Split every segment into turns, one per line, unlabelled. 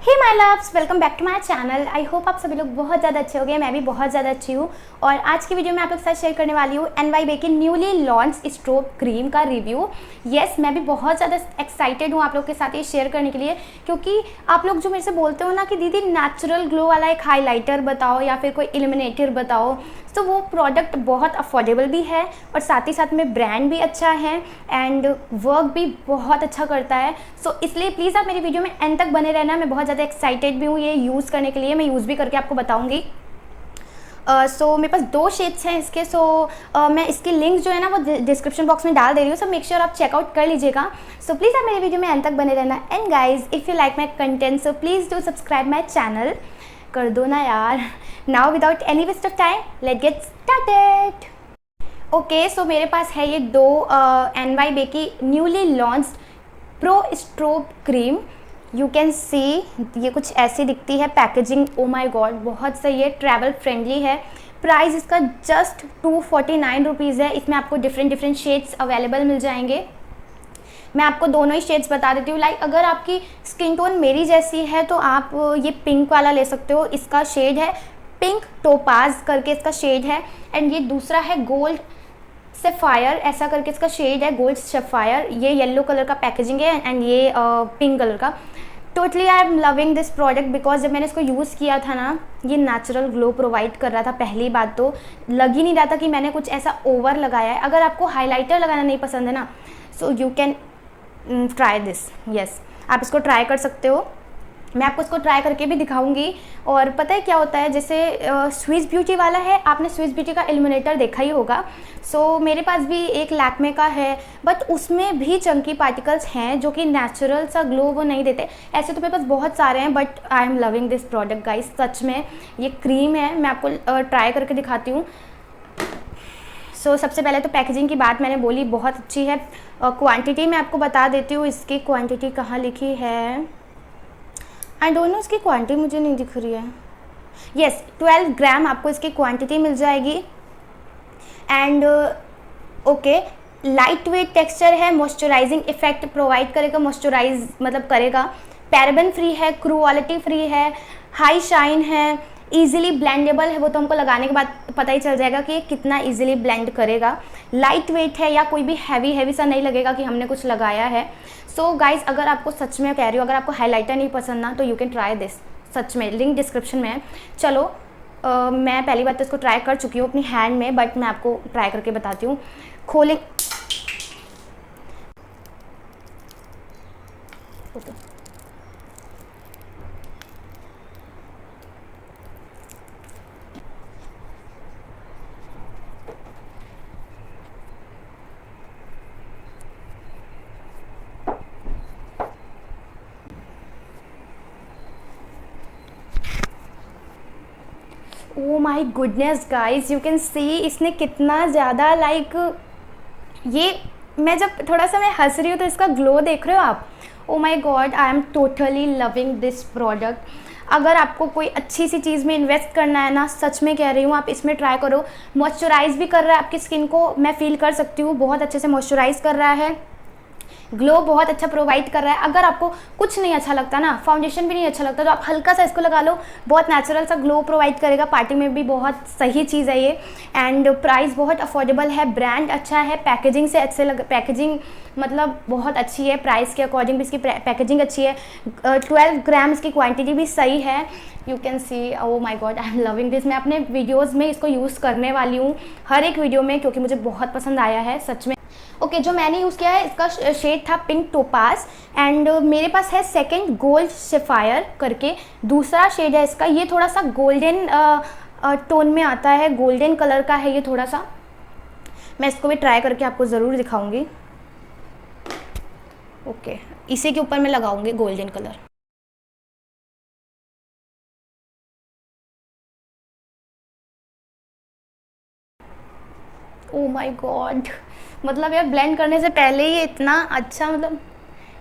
Hey my loves, welcome back to my channel. I hope आप सभी लोग बहुत ज़्यादा अच्छे होंगे। मैं भी बहुत ज़्यादा अच्छी हूँ और आज की वीडियो में आप लोग के साथ शेयर करने वाली हूँ NYBay की न्यूली लॉन्च स्ट्रोब क्रीम का रिव्यू। यस, मैं भी बहुत ज़्यादा एक्साइटेड हूँ आप लोग के साथ ये शेयर करने के लिए, क्योंकि आप लोग जो मेरे से बोलते हो ना कि दीदी नेचुरल ग्लो वाला एक हाईलाइटर बताओ या फिर कोई इल्यूमिनेटर बताओ, तो वो प्रोडक्ट बहुत अफोर्डेबल भी है और साथ ही साथ में ब्रांड भी अच्छा है एंड वर्क भी बहुत अच्छा करता है। सो इसलिए प्लीज़ आप मेरी वीडियो में एंड तक बने रहना। मैं बहुत ज़्यादा एक्साइटेड भी हूँ ये यूज़ करने के लिए। मैं यूज़ भी करके आपको बताऊँगी। सो मेरे पास 2 शेड्स हैं इसके। मैं इसकी लिंक जो है ना वो डिस्क्रिप्शन बॉक्स में डाल दे रही हूँ। सो मेक श्योर आप चेकआउट कर लीजिएगा। सो प्लीज़ आप मेरी वीडियो में एंड तक बने रहना। And guys, if you like my content so please do subscribe my channel. कर दो ना यार। Now without any waste of time let get started. Okay, so मेरे पास है ये 2 NYBay की newly launched pro strobe cream. You can see ये कुछ ऐसी दिखती है पैकेजिंग। ओ माई गॉड, बहुत सही है, ट्रैवल फ्रेंडली है। प्राइस इसका जस्ट 249 रुपीज़ है। इसमें आपको डिफरेंट शेड्स अवेलेबल मिल जाएंगे। मैं आपको दोनों ही शेड्स बता देती हूँ। लाइक अगर आपकी स्किन टोन मेरी जैसी है तो आप ये पिंक वाला ले सकते हो। इसका शेड है पिंक टोपाज करके इसका शेड है। एंड ये दूसरा है गोल्ड सेफायर ऐसा करके इसका शेड है, गोल्ड सेफायर। ये येलो कलर का पैकेजिंग है एंड ये पिंक कलर का। Totally I am loving this product because जब मैंने इसको यूज़ किया था ना, ये नेचुरल ग्लो प्रोवाइड कर रहा था। पहली बात तो लग ही नहीं रहा था कि मैंने कुछ ऐसा ओवर लगाया है। अगर आपको हाइलाइटर लगाना नहीं पसंद है ना, so you can try this. Yes, आप इसको ट्राई कर सकते हो। मैं आपको इसको ट्राई करके भी दिखाऊंगी। और पता है क्या होता है, जैसे स्विस ब्यूटी वाला है, आपने स्विस ब्यूटी का इल्यूमिनेटर देखा ही होगा। सो मेरे पास भी एक लैक्मे का है, बट उसमें भी चंकी पार्टिकल्स हैं जो कि नेचुरल सा ग्लो वो नहीं देते। ऐसे तो मेरे पास बहुत सारे हैं, but I am loving this product guys. सच में ये क्रीम है, मैं आपको ट्राई करके दिखाती हूँ। सो सबसे पहले तो पैकेजिंग की बात मैंने बोली, बहुत अच्छी है। क्वांटिटी मैं आपको बता देती हूँ। इसकी क्वांटिटी कहाँ लिखी है, आई डोंट नो, इसकी क्वांटिटी मुझे नहीं दिख रही है। यस, 12 ग्राम आपको इसकी क्वांटिटी मिल जाएगी। And okay, light weight texture है, मॉइस्चराइजिंग इफेक्ट प्रोवाइड करेगा, मॉइस्चराइज मतलब करेगा। पैराबेन फ्री है, क्रूअलिटी फ्री है, हाई शाइन है, ईजिली ब्लेंडेबल है। वो तो हमको लगाने के बाद पता ही चल जाएगा कि ये कितना ईजिली ब्लेंड करेगा। लाइट वेट है, या कोई भी हैवी सा नहीं लगेगा कि हमने कुछ लगाया है। सो गाइज, अगर आपको सच में कह रही हो, अगर आपको हाइलाइटर नहीं पसंद ना, तो यू कैन ट्राई दिस। सच में लिंक डिस्क्रिप्शन में है। चलो मैं पहली बार तो इसको ट्राई कर चुकी हूँ अपनी हैंड में, बट मैं आपको ट्राई करके बताती हूँ। खोले oh my goodness guys, you can see इसने कितना ज़्यादा लाइक ये, मैं जब थोड़ा सा मैं हंस रही हूँ तो इसका ग्लो देख रहे हो आप। Oh my God, I am totally loving this product. अगर आपको कोई अच्छी सी चीज़ में इन्वेस्ट करना है ना, सच में कह रही हूँ, आप इसमें ट्राई करो। मॉइस्चराइज भी कर रहा है आपकी स्किन को, मैं फील कर सकती हूँ। बहुत अच्छे से मॉइस्चराइज कर रहा है, ग्लो बहुत अच्छा प्रोवाइड कर रहा है। अगर आपको कुछ नहीं अच्छा लगता ना, फाउंडेशन भी नहीं अच्छा लगता, तो आप हल्का सा इसको लगा लो, बहुत नेचुरल सा ग्लो प्रोवाइड करेगा। पार्टी में भी बहुत सही चीज़ है ये। एंड प्राइस बहुत अफोर्डेबल है, ब्रांड अच्छा है, पैकेजिंग से अच्छे पैकेजिंग मतलब बहुत अच्छी है। प्राइस के अकॉर्डिंग भी इसकी पैकेजिंग अच्छी है। 12 ग्राम इसकी क्वान्टिटी भी सही है। You can see, oh my God, I am loving this. मैं अपने वीडियोज़ में इसको यूज़ करने वाली हूँ, हर एक वीडियो में, क्योंकि मुझे बहुत पसंद आया है सच में। ओके, जो मैंने यूज़ किया है इसका शेड था पिंक टोपास। एंड मेरे पास है सेकंड गोल्ड सेफायर करके दूसरा शेड है इसका। ये थोड़ा सा गोल्डन टोन में आता है, गोल्डन कलर का है ये थोड़ा सा। मैं इसको भी ट्राई करके आपको ज़रूर दिखाऊंगी। ओके, इसी के ऊपर मैं लगाऊंगी golden colour. O my God, मतलब यार ब्लेंड करने से पहले ही इतना अच्छा, मतलब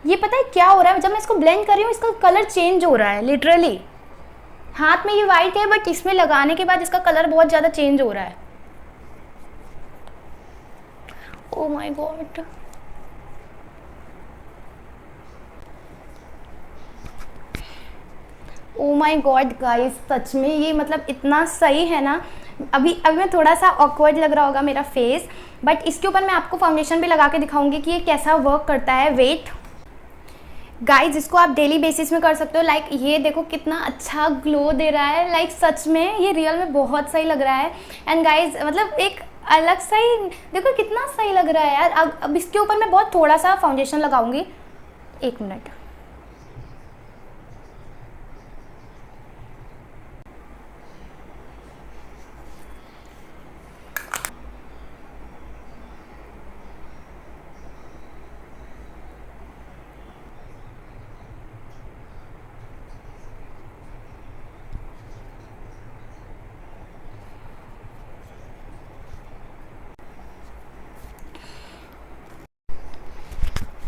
ये पता है क्या हो रहा है, जब मैं इसको ब्लेंड कर रही हूँ इसका कलर चेंज हो रहा है लिटरली। हाथ में ये वाइट है, बट इसमें लगाने के बाद इसका कलर बहुत ज़्यादा चेंज हो रहा है। Oh my God, oh my God guys, सच में ये मतलब इतना सही है ना। अभी मैं थोड़ा सा ऑकवर्ड लग रहा होगा मेरा फेस, बट इसके ऊपर मैं आपको फाउंडेशन भी लगा के दिखाऊंगी कि ये कैसा वर्क करता है। वेट गाइज, इसको आप डेली बेसिस में कर सकते हो। लाइक ये देखो कितना अच्छा ग्लो दे रहा है। लाइक सच में ये रियल में बहुत सही लग रहा है। एंड गाइज मतलब एक अलग सा ही देखो कितना सही लग रहा है यार। अब इसके ऊपर मैं बहुत थोड़ा सा फाउंडेशन लगाऊंगी। 1 मिनट।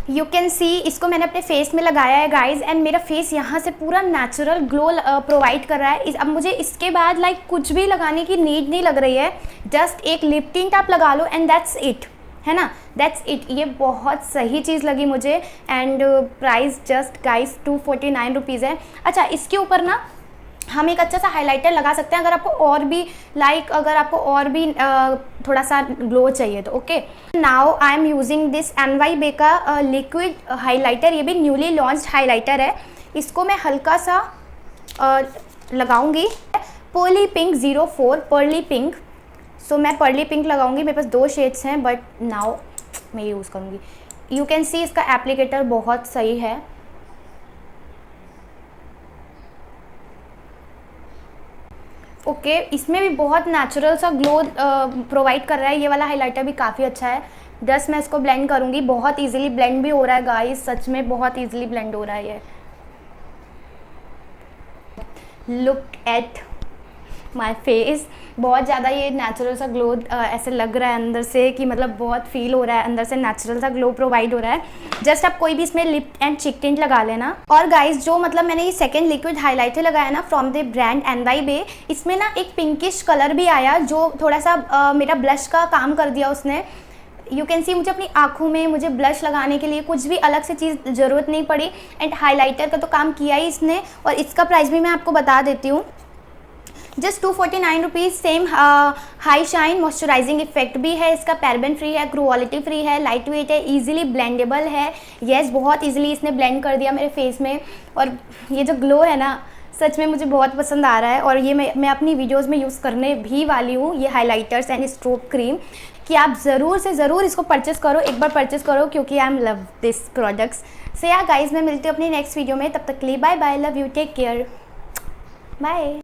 यू कैन सी, इसको मैंने अपने फेस में लगाया है गाइज, एंड मेरा फेस यहाँ से पूरा नेचुरल ग्लो प्रोवाइड कर रहा है। अब मुझे इसके बाद लाइक कुछ भी लगाने की नीड नहीं लग रही है। जस्ट एक लिप टिंट आप लगा लो एंड दैट्स इट, है ना, दैट्स इट। ये बहुत सही चीज़ लगी मुझे। And price just guys 249 rupees है। अच्छा, इसके ऊपर ना हम एक अच्छा सा हाइलाइटर लगा सकते हैं अगर आपको और भी अगर आपको और भी थोड़ा सा ग्लो चाहिए तो। Okay, now I am using this NYBay का लिक्विड हाइलाइटर। ये भी न्यूली लॉन्च्ड हाइलाइटर है। इसको मैं हल्का सा लगाऊंगी। Pearly pink 04 pearly pink. So मैं पर्ली पिंक लगाऊंगी। मेरे पास 2 शेड्स हैं बट नाउ मैं यूज़ करूँगी। यू कैन सी इसका एप्लीकेटर बहुत सही है। ओके, इसमें भी बहुत नेचुरल सा ग्लो प्रोवाइड कर रहा है। ये वाला हाइलाइटर भी काफ़ी अच्छा है। जस्ट मैं इसको ब्लेंड करूँगी। बहुत इजीली ब्लेंड भी हो रहा है गाइस, सच में बहुत इजीली ब्लेंड हो रहा है ये। लुक एट माई फेस, बहुत ज़्यादा ये नेचुरल सा ग्लो ऐसे लग रहा है अंदर से कि मतलब बहुत फील हो रहा है, अंदर से नेचुरल सा ग्लो प्रोवाइड हो रहा है। जस्ट आप कोई भी इसमें लिप एंड चिक टिंट लगा लेना। और गाइस जो मतलब मैंने ये सेकंड लिक्विड हाइलाइटर लगाया ना फ्रॉम द ब्रांड NYBay, इसमें ना एक पिंकिश कलर भी आया जो थोड़ा सा मेरा ब्लश का काम कर दिया उसने। यू कैन सी मुझे अपनी आँखों में मुझे ब्लश लगाने के लिए कुछ भी अलग से चीज़ ज़रूरत नहीं पड़ी। एंड हाइलाइटर का तो काम किया ही इसने। और इसका प्राइस भी मैं आपको बता देती हूँ, just 249 rupees. Same high shine moisturising effect भी है इसका, पैराबेन फ्री है, क्रुएलिटी फ्री है, लाइट वेट है, इजीली ब्लेंडेबल है। यस, बहुत इजीली इसने ब्लेंड कर दिया मेरे फेस में। और ये जो ग्लो है ना, सच में मुझे बहुत पसंद आ रहा है। और ये मैं अपनी वीडियोस में यूज़ करने भी वाली हूँ, ये हाइलाइटर्स एंड स्ट्रोब क्रीम, कि आप ज़रूर से ज़रूर इसको परचेस करो, एक बार परचेस करो, क्योंकि I am love this products. So yeah guys, मैं मिलती हूँ अपनी नेक्स्ट वीडियो में। तब तक के लिए bye bye, love you, take care, bye.